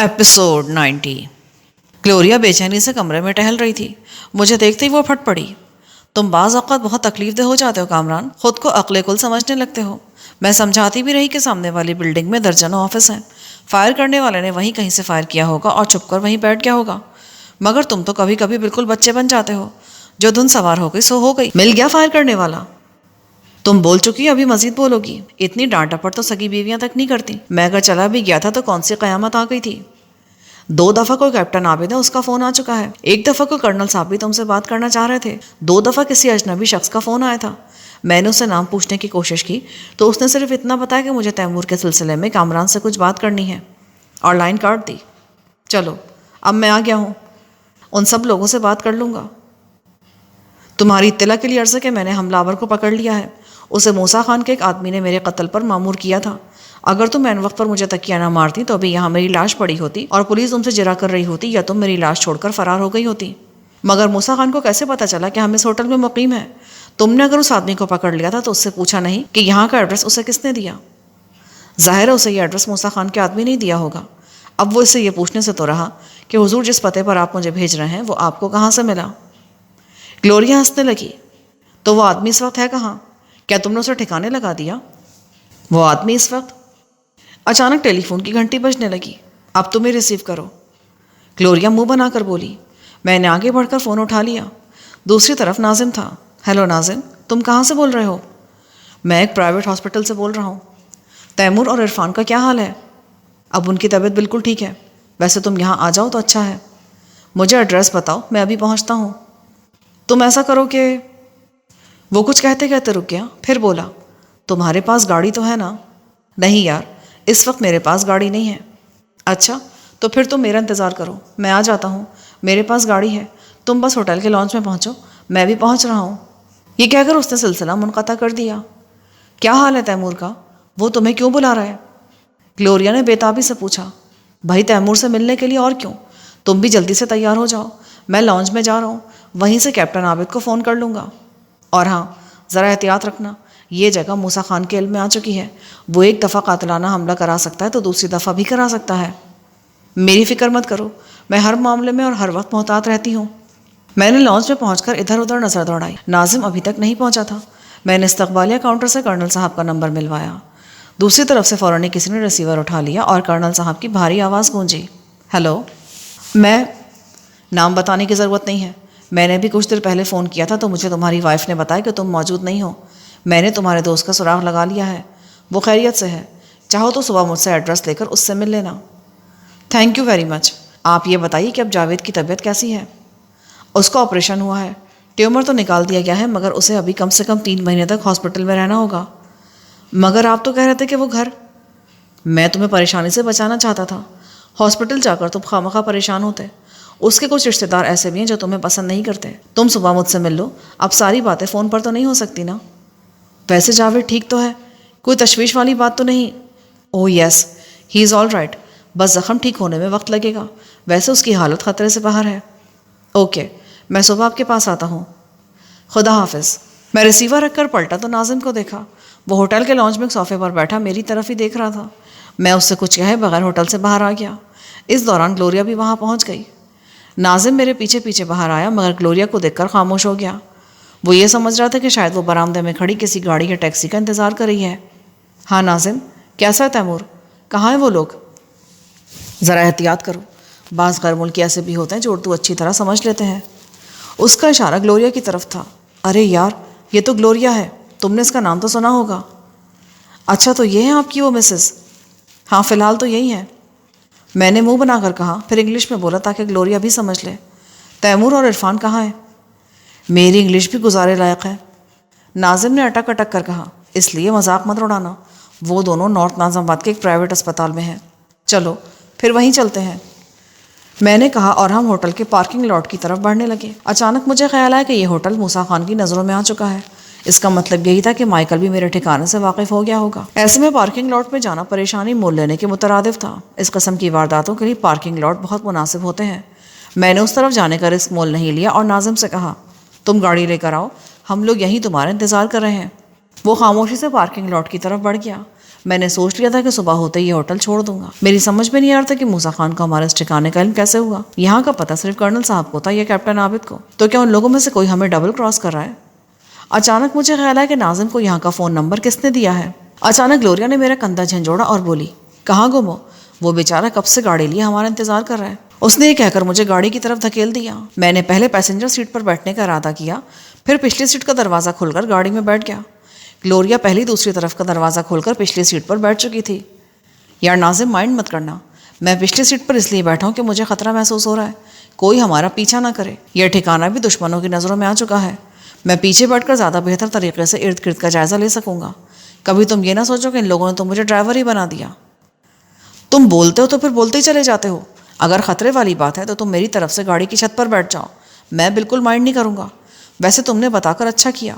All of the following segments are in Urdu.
ایپیسوڈ 90۔ گلوریا بے چینی سے کمرے میں ٹہل رہی تھی۔ مجھے دیکھتے ہی وہ پھٹ پڑی۔ تم بعض اوقات بہت تکلیف دہ ہو جاتے ہو کامران، خود کو عقل کل سمجھنے لگتے ہو۔ میں سمجھاتی بھی رہی کہ سامنے والی بلڈنگ میں درجنوں آفس ہیں، فائر کرنے والے نے وہیں کہیں سے فائر کیا ہوگا اور چھپ کر وہیں بیٹھ گیا ہوگا، مگر تم تو کبھی کبھی بالکل بچے بن جاتے ہو۔ جو دھن سوار ہو گئی سو ہو گئی، مل گیا فائر کرنے والا۔ تم بول چکی، ابھی مزید بولو گی؟ اتنی ڈانٹ ڈپٹ تو سگی بیویاں تک نہیں کرتی۔ میں اگر چلا بھی گیا تھا تو کون سی قیامت آ گئی تھی؟ 2 دفعہ کوئی کیپٹن عابد ہے، اس کا فون آ چکا ہے۔ 1 دفعہ کوئی کرنل صاحب بھی تم سے بات کرنا چاہ رہے تھے۔ 2 دفعہ کسی اجنبی شخص کا فون آیا تھا۔ میں نے اس سے نام پوچھنے کی کوشش کی تو اس نے صرف اتنا بتایا کہ مجھے تیمور کے سلسلے میں کامران سے کچھ بات کرنی ہے، اور لائن کاٹ دی۔ چلو اب میں آ گیا ہوں، ان سب لوگوں سے بات کر لوں گا۔ تمہاری اطلاع کے لیے عرض ہے کہ میں نے حملہ آور کو پکڑ لیا ہے۔ اسے موسیٰ خان کے ایک آدمی نے میرے قتل پر مامور کیا تھا۔ اگر تم عین وقت پر مجھے تکیہ نہ مارتی تو ابھی یہاں میری لاش پڑی ہوتی اور پولیس تم سے جرا کر رہی ہوتی، یا تم میری لاش چھوڑ کر فرار ہو گئی ہوتی۔ مگر موسیٰ خان کو کیسے پتا چلا کہ ہم اس ہوٹل میں مقیم ہیں؟ تم نے اگر اس آدمی کو پکڑ لیا تھا تو اس سے پوچھا نہیں کہ یہاں کا ایڈریس اسے کس نے دیا؟ ظاہر ہے اسے یہ ایڈریس موسیٰ خان کے آدمی نہیں دیا ہوگا۔ اب وہ اس سے یہ پوچھنے سے تو رہا کہ حضور جس پتے پر آپ مجھے بھیج رہے ہیں وہ آپ کو کہاں سے ملا؟ گلوریا ہنسنے لگی۔ تو وہ آدمی اس وقت ہے کہاں؟ کیا تم نے اسے ٹھکانے لگا دیا؟ وہ آدمی اس وقت؟ اچانک ٹیلی فون کی گھنٹی بجنے لگی۔ اب تم ہی ریسیو کرو، گلوریا منہ بنا کر بولی۔ میں نے آگے بڑھ کر فون اٹھا لیا۔ دوسری طرف ناظم تھا۔ ہیلو ناظم، تم کہاں سے بول رہے ہو؟ میں ایک پرائیویٹ ہاسپٹل سے بول رہا ہوں۔ تیمور اور عرفان کا کیا حال ہے؟ اب ان کی طبیعت بالکل ٹھیک ہے۔ ویسے تم یہاں آ جاؤ تو اچھا ہے۔ مجھے ایڈریس بتاؤ، میں ابھی پہنچتا ہوں۔ تم ایسا کرو کہ… وہ کچھ کہتے کہتے رک گیا، پھر بولا، تمہارے پاس گاڑی تو ہے نا؟ نہیں یار، اس وقت میرے پاس گاڑی نہیں ہے۔ اچھا تو پھر تم میرا انتظار کرو، میں آ جاتا ہوں، میرے پاس گاڑی ہے، تم بس ہوٹل کے لانچ میں پہنچو، میں بھی پہنچ رہا ہوں۔ یہ کہہ کر اس نے سلسلہ منقطع کر دیا۔ کیا حال ہے تیمور کا؟ وہ تمہیں کیوں بلا رہا ہے؟ گلوریا نے بےتابی سے پوچھا۔ بھائی تیمور سے ملنے کے لیے، اور کیوں؟ تم بھی جلدی سے تیار ہو جاؤ، میں لانچ میں جا رہا ہوں، وہیں سے کیپٹن عابد کو فون کر لوں گا۔ اور ہاں، ذرا احتیاط رکھنا، یہ جگہ موسیٰ خان کے علم میں آ چکی ہے، وہ 1 دفعہ قاتلانہ حملہ کرا سکتا ہے تو دوسری دفعہ بھی کرا سکتا ہے۔ میری فکر مت کرو، میں ہر معاملے میں اور ہر وقت محتاط رہتی ہوں۔ میں نے لانچ میں پہنچ کر ادھر ادھر نظر دوڑائی۔ ناظم ابھی تک نہیں پہنچا تھا۔ میں نے استقبالیہ کاؤنٹر سے کرنل صاحب کا نمبر ملوایا۔ دوسری طرف سے فوراً کسی نے ریسیور اٹھا لیا اور کرنل صاحب کی بھاری آواز گونجی۔ ہیلو، میں… نام بتانے کی ضرورت نہیں ہے، میں نے بھی کچھ دیر پہلے فون کیا تھا تو مجھے تمہاری وائف نے بتایا کہ تم موجود نہیں ہو۔ میں نے تمہارے دوست کا سراغ لگا لیا ہے، وہ خیریت سے ہے، چاہو تو صبح مجھ سے ایڈریس لے کر اس سے مل لینا۔ Thank you very much. آپ یہ بتائیے کہ اب جاوید کی طبیعت کیسی ہے؟ اس کا آپریشن ہوا ہے، ٹیومر تو نکال دیا گیا ہے، مگر اسے ابھی کم سے کم 3 مہینے تک ہاسپٹل میں رہنا ہوگا۔ مگر آپ تو کہہ رہے تھے کہ وہ گھر… میں تمہیں پریشانی سے بچانا چاہتا تھا، ہاسپٹل جا کر تم خواہ پریشان ہوتے۔ اس کے کچھ رشتہ دار ایسے بھی ہیں جو تمہیں پسند نہیں کرتے۔ تم صبح مجھ سے مل لو، اب ساری باتیں فون پر تو نہیں ہو سکتی نا؟ ویسے جاوید ٹھیک تو ہے، کوئی تشویش والی بات تو نہیں؟ اوہ یس، ہی از آل رائٹ، بس زخم ٹھیک ہونے میں وقت لگے گا، ویسے اس کی حالت خطرے سے باہر ہے۔ اوکے، میں صبح آپ کے پاس آتا ہوں، خدا حافظ۔ میں ریسیور رکھ کر پلٹا تو ناظم کو دیکھا، وہ ہوٹل کے لانچ میں ایک صوفے پر بیٹھا میری طرف ہی دیکھ رہا تھا۔ میں اس سے کچھ کہے بغیر ہوٹل سے باہر آ گیا۔ اس دوران گلوریا بھی وہاں پہنچ گئی۔ ناظم میرے پیچھے پیچھے باہر آیا، مگر گلوریا کو دیکھ کر خاموش ہو گیا۔ وہ یہ سمجھ رہا تھا کہ شاید وہ برآمدے میں کھڑی کسی گاڑی یا ٹیکسی کا انتظار کر رہی ہے۔ ہاں ناظم، کیسا ہے تیمور؟ کہاں ہیں وہ لوگ؟ ذرا احتیاط کرو، بعض غیر ملکی ایسے بھی ہوتے ہیں جو اردو اچھی طرح سمجھ لیتے ہیں۔ اس کا اشارہ گلوریا کی طرف تھا۔ ارے یار، یہ تو گلوریا ہے، تم نے اس کا نام تو سنا ہوگا۔ اچھا تو یہ ہے آپ کی وہ مسز؟ ہاں فی الحال تو یہی ہے، میں نے منہ بنا کر کہا، پھر انگلش میں بولا تاکہ گلوریا بھی سمجھ لے۔ تیمور اور عرفان کہاں ہیں؟ میری انگلش بھی گزارے لائق ہے، ناظم نے اٹک اٹک کر کہا، اس لیے مذاق مت اڑانا، وہ دونوں نارتھ ناظم آباد کے ایک پرائیویٹ اسپتال میں ہیں، چلو پھر وہیں چلتے ہیں، میں نے کہا، اور ہم ہوٹل کے پارکنگ لاٹ کی طرف بڑھنے لگے۔ اچانک مجھے خیال آیا کہ یہ ہوٹل موسیٰ خان کی نظروں میں آ چکا ہے۔ اس کا مطلب یہی تھا کہ مائیکل بھی میرے ٹھکانے سے واقف ہو گیا ہوگا۔ ایسے میں پارکنگ لاٹ میں جانا پریشانی مول لینے کے مترادف تھا۔ اس قسم کی وارداتوں کے لیے پارکنگ لاٹ بہت مناسب ہوتے ہیں۔ میں نے اس طرف جانے کا رسک مول نہیں لیا اور ناظم سے کہا، تم گاڑی لے کر آؤ، ہم لوگ یہیں تمہارا انتظار کر رہے ہیں۔ وہ خاموشی سے پارکنگ لاٹ کی طرف بڑھ گیا۔ میں نے سوچ لیا تھا کہ صبح ہوتے ہی یہ ہوٹل چھوڑ دوں گا۔ میری سمجھ میں نہیں آ رہا تھا کہ موسیٰ خان کو ہمارے اس ٹھکانے کا علم کیسے ہوا۔ یہاں کا پتہ صرف کرنل صاحب کو تھا یا کیپٹن عابد کو، تو کیا ان لوگوں میں سے کوئی ہمیں ڈبل کراس کر رہا ہے؟ اچانک مجھے خیال آیا کہ ناظم کو یہاں کا فون نمبر کس نے دیا ہے۔ اچانک گلوریا نے میرا کندھا جھنجھوڑا اور بولی، کہاں گم ہو؟ وہ بیچارہ کب سے گاڑی لیے ہمارا انتظار کر رہا ہے۔ اس نے یہ کہہ کر مجھے گاڑی کی طرف دھکیل دیا۔ میں نے پہلے پیسنجر سیٹ پر بیٹھنے کا ارادہ کیا، پھر پچھلی سیٹ کا دروازہ کھول کر گاڑی میں بیٹھ گیا۔ گلوریا پہلی دوسری طرف کا دروازہ کھول کر پچھلی سیٹ پر بیٹھ چکی تھی۔ یار ناظم، مائنڈ مت کرنا، میں پچھلی سیٹ پر اس لیے بیٹھا ہوں کہ مجھے خطرہ محسوس ہو رہا ہے، کوئی ہمارا پیچھا نہ کرے۔ یہ ٹھکانہ بھی دشمنوں کی نظروں میں آ چکا ہے۔ میں پیچھے بیٹھ کر زیادہ بہتر طریقے سے ارد گرد کا جائزہ لے سکوں گا۔ کبھی تم یہ نہ سوچو کہ ان لوگوں نے تو مجھے ڈرائیور ہی بنا دیا۔ تم بولتے ہو تو پھر بولتے ہی چلے جاتے ہو۔ اگر خطرے والی بات ہے تو تم میری طرف سے گاڑی کی چھت پر بیٹھ جاؤ، میں بالکل مائنڈ نہیں کروں گا۔ ویسے تم نے بتا کر اچھا کیا،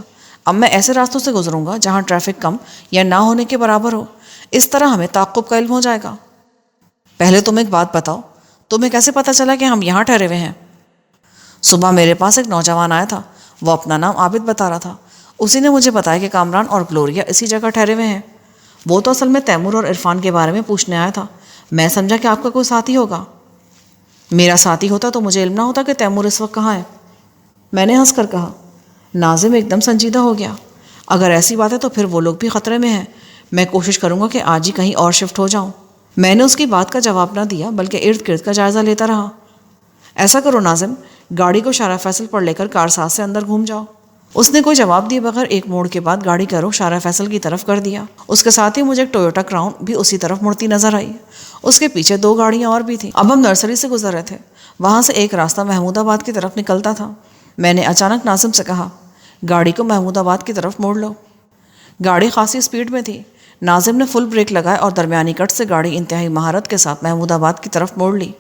اب میں ایسے راستوں سے گزروں گا جہاں ٹریفک کم یا نہ ہونے کے برابر ہو، اس طرح ہمیں تعاقب کا علم ہو جائے گا۔ پہلے تم ایک بات بتاؤ، تمہیں کیسے پتہ چلا کہ ہم یہاں ٹھہرے ہوئے ہیں؟ صبح میرے پاس ایک نوجوان آیا تھا، وہ اپنا نام عابد بتا رہا تھا۔ اسی نے مجھے بتایا کہ کامران اور گلوریا اسی جگہ ٹھہرے ہوئے ہیں۔ وہ تو اصل میں تیمور اور عرفان کے بارے میں پوچھنے آیا تھا، میں سمجھا کہ آپ کا کوئی ساتھی ہوگا۔ میرا ساتھی ہوتا تو مجھے علم نہ ہوتا کہ تیمور اس وقت کہاں ہے، میں نے ہنس کر کہا۔ ناظم ایک دم سنجیدہ ہو گیا۔ اگر ایسی بات ہے تو پھر وہ لوگ بھی خطرے میں ہیں، میں کوشش کروں گا کہ آج ہی کہیں اور شفٹ ہو جاؤں۔ میں نے اس کی بات کا جواب نہ دیا بلکہ ارد گرد کا جائزہ لیتا رہا۔ ایسا کرو ناظم، گاڑی کو شارع فیصل پر لے کر کارساز سے اندر گھوم جاؤ۔ اس نے کوئی جواب دیے بغیر ایک موڑ کے بعد گاڑی کا رخ شارع فیصل کی طرف کر دیا۔ اس کے ساتھ ہی مجھے ایک ٹویوٹا کراؤن بھی اسی طرف مڑتی نظر آئی۔ اس کے پیچھے 2 گاڑیاں اور بھی تھیں۔ اب ہم نرسری سے گزر رہے تھے، وہاں سے ایک راستہ محمود آباد کی طرف نکلتا تھا۔ میں نے اچانک ناظم سے کہا، گاڑی کو محمود آباد کی طرف موڑ لو۔ گاڑی خاصی سپیڈ میں تھی۔ ناظم نے فل بریک لگائے اور درمیانی کٹ سے گاڑی انتہائی مہارت کے ساتھ محمود آباد کی طرف موڑ لی۔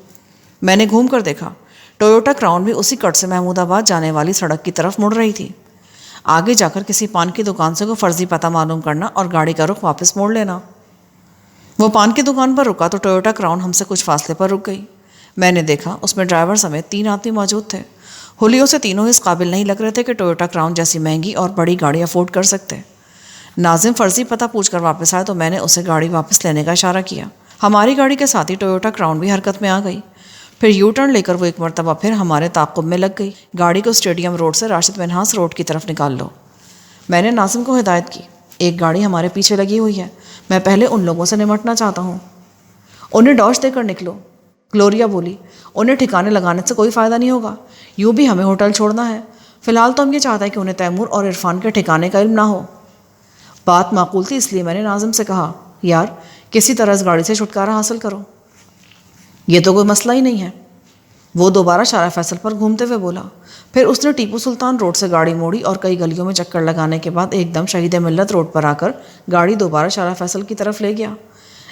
میں نے گھوم کر دیکھا، ٹویوٹا کراؤن بھی اسی کٹ سے محمود آباد جانے والی سڑک کی طرف مڑ رہی تھی۔ آگے جا کر کسی پان کی دکان سے کوئی فرضی پتہ معلوم کرنا اور گاڑی کا رخ واپس موڑ لینا۔ وہ پان کی دکان پر رکا تو ٹویوٹا کراؤن ہم سے کچھ فاصلے پر رک گئی۔ میں نے دیکھا اس میں ڈرائیور سمیت 3 آدمی موجود تھے۔ ہولیوں سے تینوں اس قابل نہیں لگ رہے تھے کہ ٹویوٹا کراؤن جیسی مہنگی اور بڑی گاڑی افورڈ کر سکتے۔ ناظم فرضی پتہ پوچھ کر واپس آیا تو میں نے اسے گاڑی واپس لینے کا اشارہ کیا۔ ہماری گاڑی کے ساتھ ہی ٹویوٹا کراؤن بھی حرکت میں آ گئی۔ پھر یو ٹرن لے کر وہ ایک مرتبہ پھر ہمارے تعاقب میں لگ گئی۔ گاڑی کو اسٹیڈیم روڈ سے راشد منہاس روڈ کی طرف نکال لو۔ میں نے ناظم کو ہدایت کی، ایک گاڑی ہمارے پیچھے لگی ہوئی ہے، میں پہلے ان لوگوں سے نمٹنا چاہتا ہوں۔ انہیں ڈاش دے کر نکلو، گلوریا بولی۔ انہیں ٹھکانے لگانے سے کوئی فائدہ نہیں ہوگا، یوں بھی ہمیں ہوٹل چھوڑنا ہے۔ فی الحال تو ہم یہ چاہتے ہیں کہ انہیں تیمور اور عرفان کے ٹھکانے کا علم نہ ہو۔ بات معقول تھی، اس لیے میں نے ناظم سے کہا، یار کسی طرح اس گاڑی سے چھٹکارا حاصل کرو، یہ تو کوئی مسئلہ ہی نہیں ہے۔ وہ دوبارہ شارع فیصل پر گھومتے ہوئے بولا۔ پھر اس نے ٹیپو سلطان روڈ سے گاڑی موڑی اور کئی گلیوں میں چکر لگانے کے بعد ایک دم شہید ملت روڈ پر آ کر گاڑی دوبارہ شارع فیصل کی طرف لے گیا۔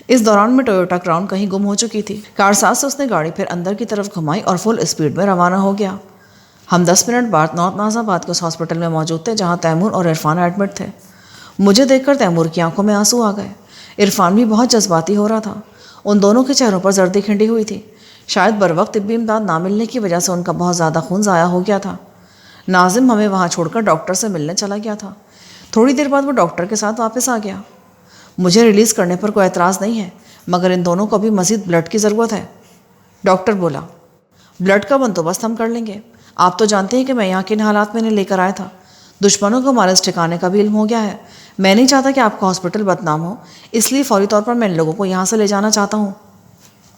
اس دوران میں ٹویوٹا کراؤن کہیں گم ہو چکی تھی۔ کارساز سے اس نے گاڑی پھر اندر کی طرف گھمائی اور فل اسپیڈ میں روانہ ہو گیا۔ ہم 10 منٹ بعد نارتھ ناز آباد کے اس ہاسپٹل میں موجود تھے جہاں تیمور اور عرفان ایڈمٹ تھے۔ مجھے دیکھ کر تیمور کی آنکھوں میں آنسو آ گئے۔ عرفان بھی بہت جذباتی ہو رہا تھا، ان دونوں کے چہروں پر زردی کھنڈی ہوئی تھی۔ شاید بروقت طبی امداد نہ ملنے کی وجہ سے ان کا بہت زیادہ خون ضائع ہو گیا تھا۔ ناظم ہمیں وہاں چھوڑ کر ڈاکٹر سے ملنے چلا گیا تھا۔ تھوڑی دیر بعد وہ ڈاکٹر کے ساتھ واپس آ گیا۔ مجھے ریلیز کرنے پر کوئی اعتراض نہیں ہے، مگر ان دونوں کو ابھی مزید بلڈ کی ضرورت ہے، ڈاکٹر بولا۔ بلڈ کا بندوبست ہم کر لیں گے، آپ تو جانتے ہیں کہ میں یہاں کن حالات میں انہیں لے کر آیا تھا۔ دشمنوں کو ہمارے اس ٹھکانے کا بھی علم ہو گیا ہے۔ میں نہیں چاہتا کہ آپ کا ہاسپٹل بدنام ہو، اس لیے فوری طور پر میں ان لوگوں کو یہاں سے لے جانا چاہتا ہوں۔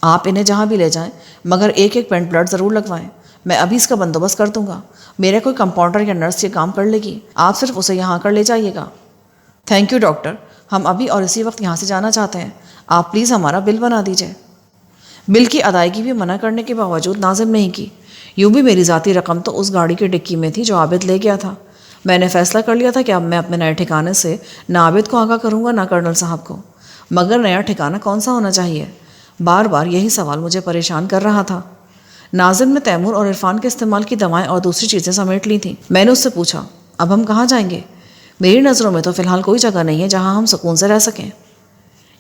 آپ انہیں جہاں بھی لے جائیں، مگر ایک پینٹ بلڈ ضرور لگوائیں، میں ابھی اس کا بندوبست کر دوں گا۔ میرا کوئی کمپاؤنڈر یا نرس یہ کام کر لے گی، آپ صرف اسے یہاں کر لے جائیے گا۔ تھینک یو ڈاکٹر، ہم ابھی اور اسی وقت یہاں سے جانا چاہتے ہیں، آپ پلیز ہمارا بل بنا دیجیے۔ بل کی ادائیگی بھی منع کرنے کے باوجود ناظم نہیں کی۔ یوں بھی میری ذاتی رقم تو اس گاڑی کی ڈکی میں تھی جو عابد لے گیا تھا۔ میں نے فیصلہ کر لیا تھا کہ اب میں اپنے نئے ٹھکانے سے نہ عابد کو آگاہ کروں گا نہ کرنل صاحب کو۔ مگر نیا ٹھکانہ کون سا ہونا چاہیے؟ بار بار یہی سوال مجھے پریشان کر رہا تھا۔ ناظم نے تیمور اور عرفان کے استعمال کی دوائیں اور دوسری چیزیں سمیٹ لی تھیں۔ میں نے اس سے پوچھا، اب ہم کہاں جائیں گے؟ میری نظروں میں تو فی الحال کوئی جگہ نہیں ہے جہاں ہم سکون سے رہ سکیں۔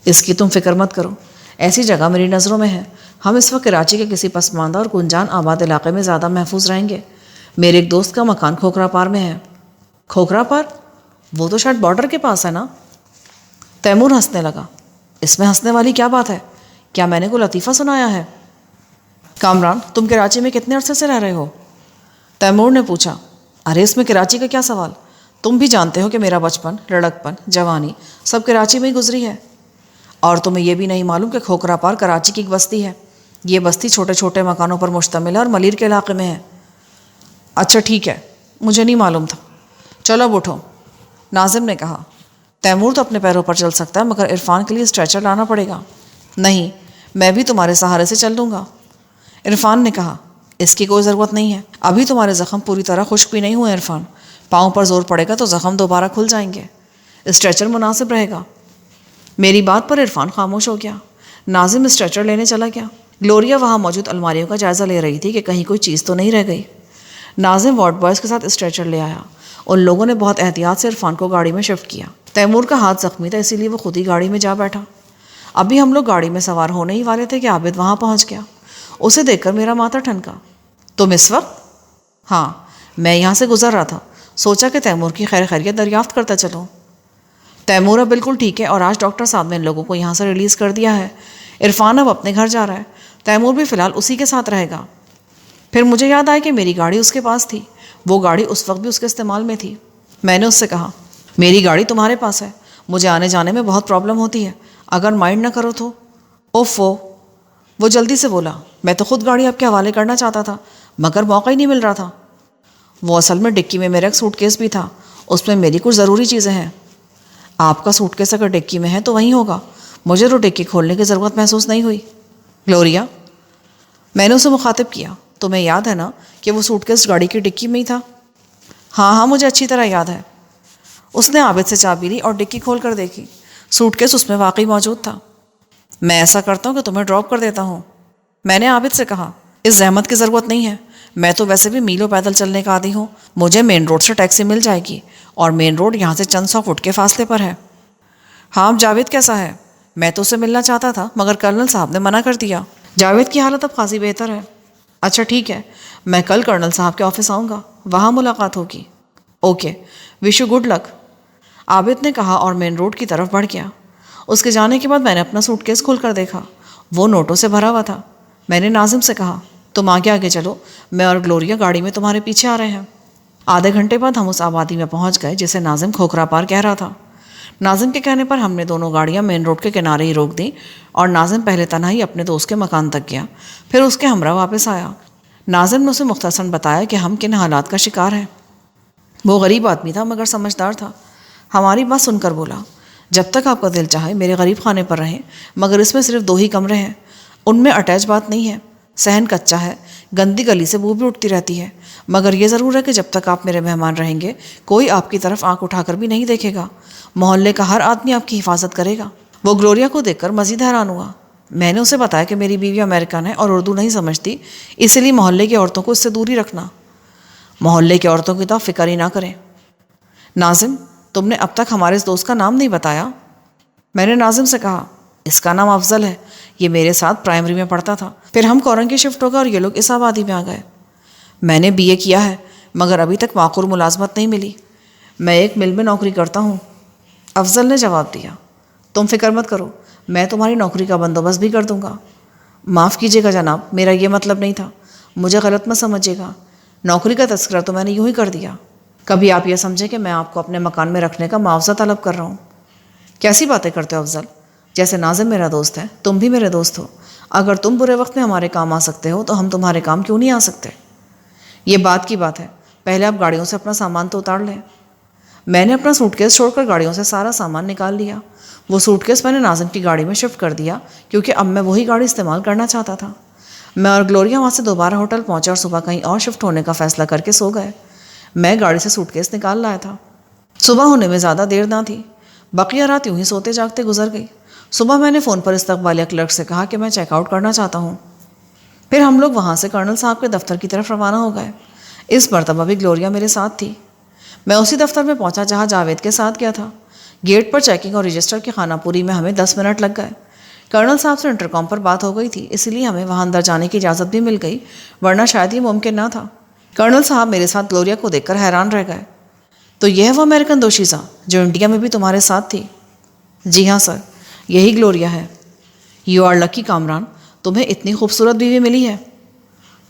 اس کی تم فکر مت کرو، ایسی جگہ میری نظروں میں ہے۔ ہم اس وقت کراچی کے کسی پسماندہ اور گنجان آباد علاقے میں زیادہ محفوظ رہیں گے۔ میرے ایک دوست کا مکان کھوکھرا پار میں ہے۔ کھوکھرا پار؟ وہ تو شاید بارڈر کے پاس ہے نا؟ تیمور ہنسنے لگا۔ اس میں ہنسنے والی کیا بات ہے؟ کیا میں نے کوئی لطیفہ سنایا ہے؟ کامران، تم کراچی میں کتنے عرصے سے رہ رہے ہو؟ تیمور نے پوچھا۔ ارے اس میں کراچی کا کیا سوال، تم بھی جانتے ہو کہ میرا بچپن، لڑکپن، جوانی سب کراچی میں ہی گزری ہے۔ اور تمہیں یہ بھی نہیں معلوم کہ کھوکھرا پار کراچی کی ایک بستی ہے؟ یہ بستی چھوٹے چھوٹے مکانوں پر مشتمل ہے اور ملیر کے علاقے میں ہے۔ اچھا ٹھیک ہے، مجھے نہیں معلوم تھا۔ چلو اب اٹھو، ناظم نے کہا۔ تیمور تو اپنے پیروں پر چل سکتا ہے، مگر عرفان کے لیے اسٹریچر لانا پڑے گا۔ نہیں، میں بھی تمہارے سہارے سے چل دوں گا، عرفان نے کہا۔ اس کی کوئی ضرورت نہیں ہے، ابھی تمہارے زخم پوری طرح خشک بھی نہیں ہوئے عرفان، پاؤں پر زور پڑے گا تو زخم دوبارہ کھل جائیں گے، اسٹریچر مناسب رہے گا۔ میری بات پر عرفان خاموش ہو گیا۔ ناظم اسٹریچر لینے چلا گیا۔ گلوریا وہاں موجود الماریوں کا جائزہ لے رہی تھی کہ کہیں کوئی چیز تو نہیں رہ گئی۔ ناظم وارڈ بوائز کے ساتھ اسٹریچر لے آیا۔ ان لوگوں نے بہت احتیاط سے عرفان کو گاڑی میں شفٹ کیا۔ تیمور کا ہاتھ زخمی تھا، اسی لیے وہ خود ہی گاڑی میں جا بیٹھا۔ ابھی ہم لوگ گاڑی میں سوار ہونے ہی والے تھے کہ عابد وہاں پہنچ گیا۔ اسے دیکھ کر میرا ماتھا ٹھنکا۔ تم اس وقت؟ ہاں، میں یہاں سے گزر رہا تھا، سوچا کہ تیمور کی خیر خیریت دریافت کرتا چلوں۔ تیمور اب بالکل ٹھیک ہے اور آج ڈاکٹر صاحب نے ان لوگوں کو یہاں سے ریلیز کر دیا ہے۔ عرفان اب اپنے گھر جا رہا ہے، تیمور بھی فی الحال اسی کے ساتھ رہے گا۔ پھر مجھے یاد آیا کہ میری گاڑی اس کے پاس تھی، وہ گاڑی اس وقت بھی اس کے استعمال میں تھی۔ میں نے اس سے کہا، میری گاڑی تمہارے پاس ہے، مجھے آنے جانے میں بہت پرابلم ہوتی ہے، اگر مائنڈ نہ کرو تو۔ اوفو، وہ جلدی سے بولا، میں تو خود گاڑی آپ کے حوالے کرنا چاہتا تھا مگر موقع ہی نہیں مل رہا تھا۔ وہ اصل میں ڈکی میں میرا ایک سوٹ کیس بھی تھا، اس میں میری کچھ ضروری چیزیں ہیں۔ آپ کا سوٹ کیس اگر ڈکی میں ہے تو وہیں ہوگا، مجھے تو ڈکی کھولنے کی ضرورت محسوس نہیں ہوئی۔ گلوریا، میں نے اسے مخاطب کیا، تمہیں یاد ہے نا کہ وہ سوٹ کیس گاڑی کی ڈکی میں ہی تھا؟ ہاں، مجھے اچھی طرح یاد ہے۔ اس نے عابد سے چابی لی اور ڈکی کھول کر دیکھی، سوٹ کیس اس میں واقعی موجود تھا۔ میں ایسا کرتا ہوں کہ تمہیں ڈراپ کر دیتا ہوں، میں نے عابد سے کہا۔ اس زحمت کی ضرورت نہیں ہے، میں تو ویسے بھی میلوں پیدل چلنے کا عادی ہوں، مجھے مین روڈ سے ٹیکسی مل جائے گی اور مین روڈ یہاں سے چند 100 فٹ کے فاصلے پر ہے۔ ہاں، اب جاوید کیسا ہے؟ میں تو اسے ملنا چاہتا تھا مگر کرنل صاحب نے منع کر دیا۔ جاوید کی حالت اب خاصی بہتر ہے۔ اچھا ٹھیک ہے، میں کل کرنل صاحب کے آفس آؤں گا، وہاں ملاقات ہوگی۔ Okay, wish you good luck, Abid نے کہا اور مین روڈ کی طرف بڑھ گیا۔ اس کے جانے کے بعد میں نے اپنا سوٹ کیس کھول کر دیکھا، وہ نوٹوں سے بھرا ہوا تھا۔ میں نے ناظم سے کہا، تم آگے آگے چلو، میں اور گلوریا گاڑی میں تمہارے پیچھے آ رہے ہیں۔ آدھے گھنٹے بعد ہم اس آبادی میں پہنچ گئے جسے ناظم کھوکھرا پار کہہ رہا تھا۔ ناظم کے کہنے پر ہم نے دونوں گاڑیاں مین روڈ کے کنارے ہی روک دیں اور ناظم پہلے تنہائی اپنے دوست کے مکان تک گیا، پھر اس کے ہمراہ واپس آیا۔ ناظم نے اسے مختصراً بتایا کہ ہم کن حالات کا شکار ہیں۔ وہ غریب آدمی تھا مگر سمجھدار تھا، ہماری بات سن کر بولا، جب تک آپ کا دل چاہے میرے غریب خانے پر رہیں، مگر اس میں صرف 2 ہی کمرے ہیں، ان میں اٹیچ بات نہیں ہے، صحن کچا ہے، گندی گلی سے بو بھی اٹھتی رہتی ہے، مگر یہ ضرور ہے کہ جب تک آپ میرے مہمان رہیں گے کوئی آپ کی طرف آنکھ اٹھا کر بھی نہیں دیکھے گا، محلے کا ہر آدمی آپ کی حفاظت کرے گا۔ وہ گلوریا کو دیکھ کر مزید حیران ہوا۔ میں نے اسے بتایا کہ میری بیوی امریکن ہے اور اردو نہیں سمجھتی، اسی لیے محلے کی عورتوں کو اس سے دور ہی رکھنا۔ محلے کی عورتوں کی تو آپ فکر ہی نہ کریں۔ ناظم، تم نے اب تک ہمارے اس دوست کا نام نہیں بتایا۔ میں نے ناظم سے کہا، اس کا نام افضل ہے، یہ میرے ساتھ پرائمری میں پڑھتا تھا، پھر ہم کورنگ کی شفٹ ہو گئے اور یہ لوگ اس آبادی میں آ گئے۔ میں نے BA کیا ہے مگر ابھی تک معقول ملازمت نہیں ملی، میں ایک مل میں نوکری کرتا ہوں، افضل نے جواب دیا۔ تم فکر مت کرو، میں تمہاری نوکری کا بندوبست بھی کر دوں گا۔ معاف کیجیے گا جناب، میرا یہ مطلب نہیں تھا، مجھے غلط مت سمجھیے گا، نوکری کا تذکرہ تو میں نے یوں ہی کر دیا، کبھی آپ یہ سمجھیں کہ میں آپ کو اپنے مکان میں رکھنے کا معاوضہ طلب کر رہا ہوں۔ کیسی باتیں کرتے ہو افضل، جیسے ناظم میرا دوست ہے تم بھی میرے دوست ہو، اگر تم برے وقت میں ہمارے کام آ سکتے ہو تو ہم تمہارے کام کیوں نہیں آ سکتے؟ یہ بات کی بات ہے، پہلے آپ گاڑیوں سے اپنا سامان تو اتار لیں۔ میں نے اپنا سوٹ کیس چھوڑ کر گاڑیوں سے سارا سامان نکال لیا۔ وہ سوٹ کیس میں نے ناظم کی گاڑی میں شفٹ کر دیا کیونکہ اب میں وہی گاڑی استعمال کرنا چاہتا تھا۔ میں اور گلوریا وہاں سے دوبارہ ہوٹل پہنچے اور صبح کہیں اور شفٹ ہونے کا فیصلہ کر کے سو گئے۔ میں گاڑی سے سوٹ کیس نکال لایا تھا۔ صبح ہونے میں زیادہ دیر نہ تھی، بقیہ رات یوں ہی سوتے جاگتے گزر گئی۔ صبح میں نے فون پر استقبالیہ کلرک سے کہا کہ میں چیک آؤٹ کرنا چاہتا ہوں۔ پھر ہم لوگ وہاں سے کرنل صاحب کے دفتر کی طرف روانہ ہو گئے۔ اس مرتبہ بھی گلوریا میرے ساتھ تھی۔ میں اسی دفتر میں پہنچا جہاں جاوید کے ساتھ گیا تھا۔ گیٹ پر چیکنگ اور رجسٹر کی خانہ پوری میں ہمیں 10 منٹ لگ گئے۔ کرنل صاحب سے انٹرکام پر بات ہو گئی تھی، اسی لیے ہمیں وہاں اندر جانے کی اجازت بھی مل گئی، ورنہ شاید یہ ممکن نہ تھا۔ کرنل صاحب میرے ساتھ گلوریا کو دیکھ کر حیران رہ گئے۔ تو یہ ہے وہ امریکن دوشیزہ جو انڈیا میں بھی تمہارے ساتھ تھی؟ جی ہاں سر، یہی گلوریا ہے. یو آر لکی کامران, تمہیں اتنی خوبصورت بیوی ملی ہے.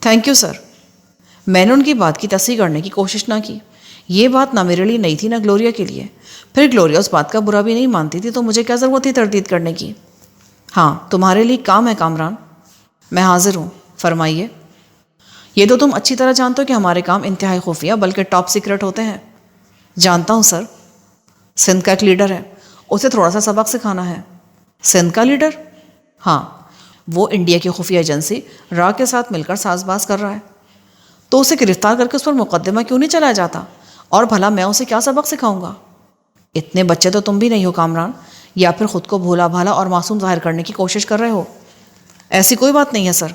Thank you sir. میں نے ان کی بات کی تصحیح کرنے کی کوشش نہ کی. یہ بات نہ میرے لیے نئی تھی نہ گلوریا کے لیے. پھر گلوریا اس بات کا برا بھی نہیں مانتی تھی تو مجھے کیا ضرورت تھی تردید کرنے کی. ہاں, تمہارے لیے کام ہے کامران. میں حاضر ہوں, فرمائیے. یہ تو تم اچھی طرح جانتے ہو کہ ہمارے کام انتہائی خفیہ بلکہ ٹاپ سیکرٹ ہوتے ہیں. جانتا ہوں سر. سندھ کا ایک لیڈر ہے, اسے تھوڑا سا سبق سکھانا ہے. سندھ کا لیڈر؟ ہاں, وہ انڈیا کی خفیہ ایجنسی را کے ساتھ مل کر ساز باز کر رہا ہے. تو اسے گرفتار کر کے اس پر مقدمہ کیوں نہیں چلایا جاتا؟ اور بھلا میں اسے کیا سبق سکھاؤں گا؟ اتنے بچے تو تم بھی نہیں ہو کامران, یا پھر خود کو بھولا بھالا اور معصوم ظاہر کرنے کی کوشش کر رہے ہو؟ ایسی کوئی بات نہیں ہے سر,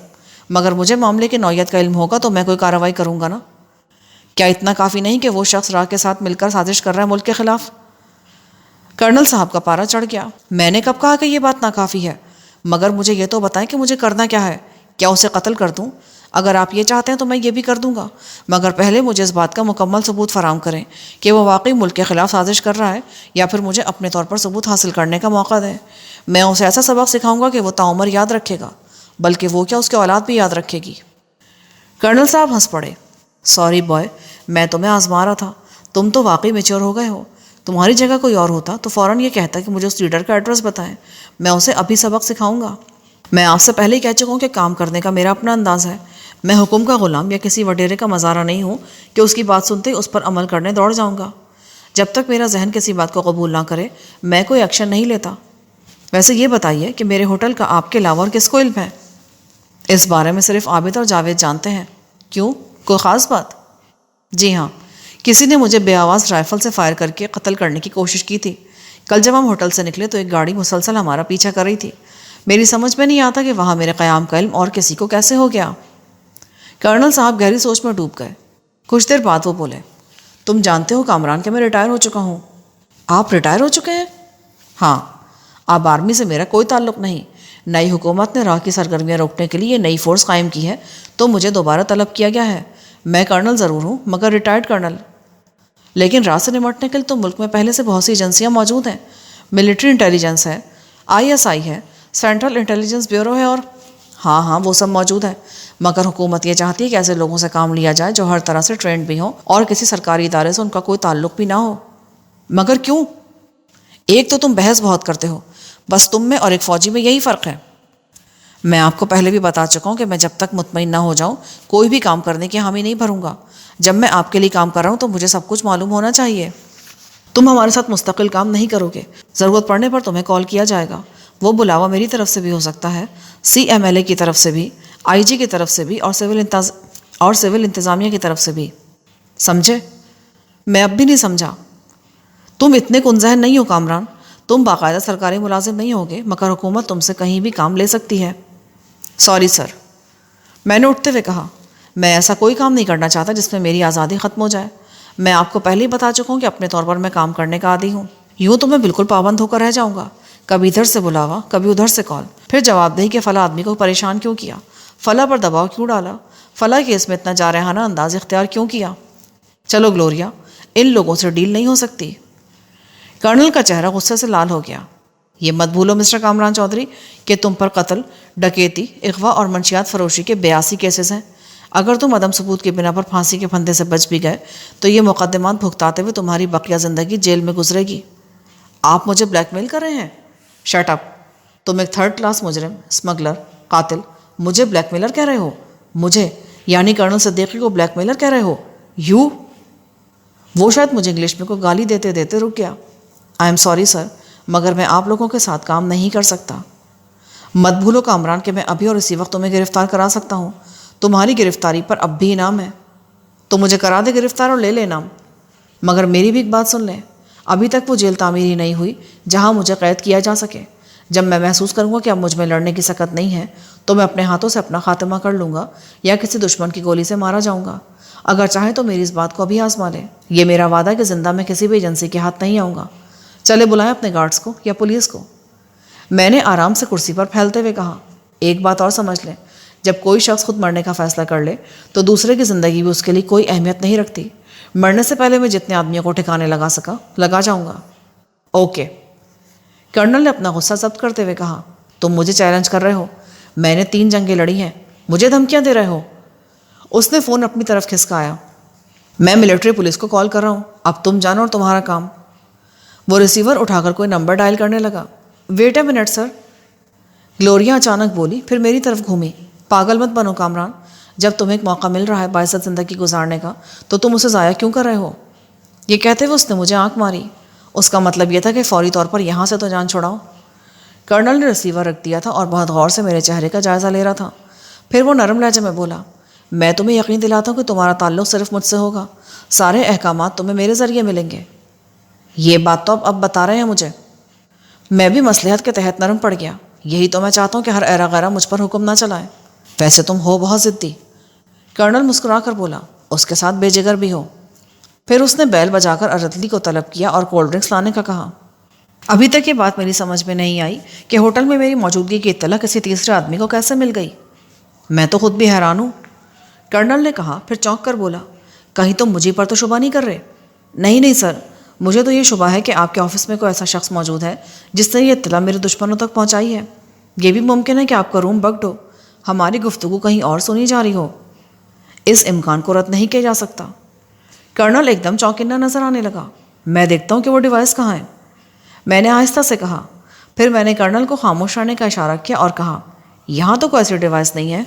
مگر مجھے معاملے کی نوعیت کا علم ہوگا تو میں کوئی کارروائی کروں گا نا. کیا اتنا کافی نہیں کہ وہ شخص را کے ساتھ مل کر سازش کر رہا ہے ملک کے خلاف؟ کرنل صاحب کا پارا چڑھ گیا. میں نے کب کہا کہ یہ بات ناکافی ہے؟ مگر مجھے یہ تو بتائیں کہ مجھے کرنا کیا ہے. کیا اسے قتل کر دوں؟ اگر آپ یہ چاہتے ہیں تو میں یہ بھی کر دوں گا, مگر پہلے مجھے اس بات کا مکمل ثبوت فراہم کریں کہ وہ واقعی ملک کے خلاف سازش کر رہا ہے, یا پھر مجھے اپنے طور پر ثبوت حاصل کرنے کا موقع دیں. میں اسے ایسا سبق سکھاؤں گا کہ وہ تعمر یاد رکھے گا, بلکہ وہ کیا اس کی اولاد بھی یاد رکھے گی. کرنل صاحب ہنس پڑے. سوری بوائے, میں تمہیں آزما رہا تھا. تم تو واقعی میچور ہو گئے ہو. تمہاری جگہ کوئی اور ہوتا تو فوراً یہ کہتا کہ مجھے اس لیڈر کا ایڈریس بتائیں, میں اسے ابھی سبق سکھاؤں گا. میں آپ سے پہلے ہی کہہ چکا ہوں کہ کام کرنے کا میرا اپنا انداز ہے. میں حکم کا غلام یا کسی وڈیرے کا مزارہ نہیں ہوں کہ اس کی بات سنتے ہی اس پر عمل کرنے دوڑ جاؤں گا. جب تک میرا ذہن کسی بات کو قبول نہ کرے میں کوئی ایکشن نہیں لیتا. ویسے یہ بتائیے کہ میرے ہوٹل کا آپ کے علاوہ اور کس کو علم ہے؟ اس بارے میں صرف عابد اور جاوید جانتے ہیں. کیوں, کوئی خاص بات؟ جی ہاں, کسی نے مجھے بے آواز رائفل سے فائر کر کے قتل کرنے کی کوشش کی تھی. کل جب ہم ہوٹل سے نکلے تو ایک گاڑی مسلسل ہمارا پیچھا کر رہی تھی. میری سمجھ میں نہیں آتا کہ وہاں میرے قیام کا علم اور کسی کو کیسے ہو گیا. کرنل صاحب گہری سوچ میں ڈوب گئے. کچھ دیر بعد وہ بولے, تم جانتے ہو کامران کہ میں ریٹائر ہو چکا ہوں. آپ ریٹائر ہو چکے ہیں؟ ہاں, اب آرمی سے میرا کوئی تعلق نہیں. نئی حکومت نے راہ کی سرگرمیاں روکنے کے لیے نئی فورس قائم کی ہے تو مجھے دوبارہ طلب کیا گیا ہے. میں کرنل ضرور ہوں مگر ریٹائرڈ کرنل. لیکن راہ سے نمٹنے کے لیے تو ملک میں پہلے سے بہت سی ایجنسیاں موجود ہیں. ملٹری انٹیلیجنس ہے, ISI ہے, سینٹرل انٹیلیجنس بیورو ہے, اور ہاں وہ سب موجود ہے. مگر حکومت یہ چاہتی ہے کہ ایسے لوگوں سے کام لیا جائے جو ہر طرح سے ٹرینڈ بھی ہوں اور کسی سرکاری ادارے سے ان کا کوئی تعلق بھی نہ ہو. مگر کیوں؟ ایک تو تم بحث بہت کرتے ہو, بس تم میں اور ایک فوجی میں یہی فرق ہے. میں آپ کو پہلے بھی بتا چکا ہوں کہ میں جب تک مطمئن نہ ہو جاؤں کوئی بھی کام کرنے کی حامی نہیں بھروں گا. جب میں آپ کے لیے کام کر رہا ہوں تو مجھے سب کچھ معلوم ہونا چاہیے. تم ہمارے ساتھ مستقل کام نہیں کرو گے. ضرورت پڑنے پر تمہیں کال کیا جائے گا. وہ بلاوا میری طرف سے بھی ہو سکتا ہے, CMLA کی طرف سے بھی, IG کی طرف سے بھی, اور سول انتظامیہ کی طرف سے بھی. سمجھے؟ میں اب بھی نہیں سمجھا. تم اتنے کن ذہن نہیں ہو کامران. تم باقاعدہ سرکاری ملازم نہیں ہوگے مگر حکومت تم سے کہیں بھی کام لے سکتی ہے. سوری سر, میں نے اٹھتے ہوئے کہا. میں ایسا کوئی کام نہیں کرنا چاہتا جس میں میری آزادی ختم ہو جائے. میں آپ کو پہلے ہی بتا چکا ہوں کہ اپنے طور پر میں کام کرنے کا عادی ہوں. یوں تو میں بالکل پابند ہو کر رہ جاؤں گا. کبھی ادھر سے بلاوا, کبھی ادھر سے کال, پھر جواب دہی کہ فلاں آدمی کو پریشان کیوں کیا, فلاں پر دباؤ کیوں ڈالا, فلاں کیس میں اتنا جارحانہ انداز اختیار کیوں کیا. چلو گلوریا, ان لوگوں سے ڈیل نہیں ہو سکتی. کرنل کا چہرہ غصے سے لال ہو گیا. یہ مت بھولو مسٹر کامران چودھری کہ تم پر قتل, ڈکیتی, اغوا اور منشیات فروشی کے 82 کیسز ہیں. اگر تم عدم ثبوت کی بنا پر پھانسی کے پھندے سے بچ بھی گئے تو یہ مقدمات بھگتاتے ہوئے تمہاری بقیہ زندگی جیل میں گزرے گی. آپ مجھے بلیک میل کر رہے ہیں؟ Shut up. تم ایک 3rd کلاس مجرم, اسمگلر, قاتل مجھے بلیک میلر کہہ رہے ہو؟ مجھے یعنی کرنل صدیقی کو بلیک میلر کہہ رہے ہو؟ یو. وہ شاید مجھے انگلش میں کوئی گالی دیتے دیتے رک گیا. آئی ایم سوری سر, مگر میں آپ لوگوں کے ساتھ کام نہیں کر سکتا. مت بھولو کامران کہ میں ابھی اور اسی وقت تمہیں گرفتار کرا سکتا ہوں. تمہاری گرفتاری پر اب بھی انعام ہے. تو مجھے کرا دے گرفتار اور لے لے انعام. مگر میری بھی ایک بات سن لیں, ابھی تک وہ جیل تعمیر ہی نہیں ہوئی جہاں مجھے قید کیا جا سکے. جب میں محسوس کروں گا کہ اب مجھ میں لڑنے کی سکت نہیں ہے تو میں اپنے ہاتھوں سے اپنا خاتمہ کر لوں گا یا کسی دشمن کی گولی سے مارا جاؤں گا. اگر چاہیں تو میری اس بات کو ابھی آزما لیں. یہ میرا وعدہ ہے کہ زندہ میں کسی بھی ایجنسی کے ہاتھ نہیں آؤں گا. چلے بلائیں اپنے گارڈز کو یا پولیس کو. میں نے آرام سے کرسی پر پھیلتے ہوئے کہا. ایک بات اور سمجھ لیں, جب کوئی شخص خود مرنے کا فیصلہ کر لے تو دوسرے کی زندگی بھی اس کے لیے کوئی اہمیت نہیں رکھتی. مرنے سے پہلے میں جتنے آدمیوں کو ٹھکانے لگا سکا لگا جاؤں گا. اوکے. کرنل نے اپنا غصہ ضبط کرتے ہوئے کہا، تم مجھے چیلنج کر رہے ہو؟ میں نے 3 جنگیں لڑی ہیں، مجھے دھمکیاں دے رہے ہو؟ اس نے فون اپنی طرف کھسکایا۔ میں ملٹری پولیس کو کال کر رہا ہوں، اب تم جانو اور تمہارا کام۔ وہ ریسیور اٹھا کر کوئی نمبر ڈائل کرنے لگا۔ Wait a minute sir, Gloria اچانک بولی، پھر میری طرف گھومی۔ پاگل مت بنو کامران، جب تمہیں ایک موقع مل رہا ہے باعزت زندگی گزارنے کا تو تم اسے ضائع کیوں کر رہے ہو؟ یہ کہتے ہوئے اس نے مجھے آنکھ ماری۔ اس کا مطلب یہ تھا کہ فوری طور پر یہاں سے تو جان چھڑاؤ۔ کرنل نے ریسیور رکھ دیا تھا اور بہت غور سے میرے چہرے کا جائزہ لے رہا تھا۔ پھر وہ نرم لہجے میں بولا، میں تمہیں یقین دلاتا ہوں کہ تمہارا تعلق صرف مجھ سے ہوگا، سارے احکامات تمہیں میرے ذریعے ملیں گے۔ یہ بات تو اب بتا رہے ہیں مجھے۔ میں بھی مصلحت کے تحت نرم پڑ گیا۔ یہی تو میں چاہتا ہوں کہ ہر ایرا غیرہ مجھ پر حکم نہ چلائے۔ ویسے تم ہو بہت ضدی، کرنل مسکرا کر بولا، اس کے ساتھ بے جگر بھی ہو۔ پھر اس نے بیل بجا کر ارتلی کو طلب کیا اور کولڈ ڈرنکس لانے کا کہا۔ ابھی تک یہ بات میری سمجھ میں نہیں آئی کہ ہوٹل میں میری موجودگی کی اطلاع کسی تیسرے آدمی کو کیسے مل گئی۔ میں تو خود بھی حیران ہوں، کرنل نے کہا، پھر چونک کر بولا، کہیں تم مجھے پر تو شبہ نہیں کر رہے؟ نہیں سر، مجھے تو یہ شبہ ہے کہ آپ کے آفس میں کوئی ایسا شخص موجود ہے جس نے یہ اطلاع میرے دشمنوں تک پہنچائی ہے۔ یہ بھی ممکن ہے کہ آپ کا روم بگڈ ہو، ہماری گفتگو کہیں اور سنی جا رہی ہو۔ اس امکان کو رد نہیں کیا جا سکتا۔ کرنل ایک دم چوکنا نظر آنے لگا۔ میں دیکھتا ہوں کہ وہ ڈیوائس کہاں ہے، میں نے آہستہ سے کہا۔ پھر میں نے کرنل کو خاموش رہنے کا اشارہ کیا اور کہا، یہاں تو کوئی ایسی ڈیوائس نہیں ہے۔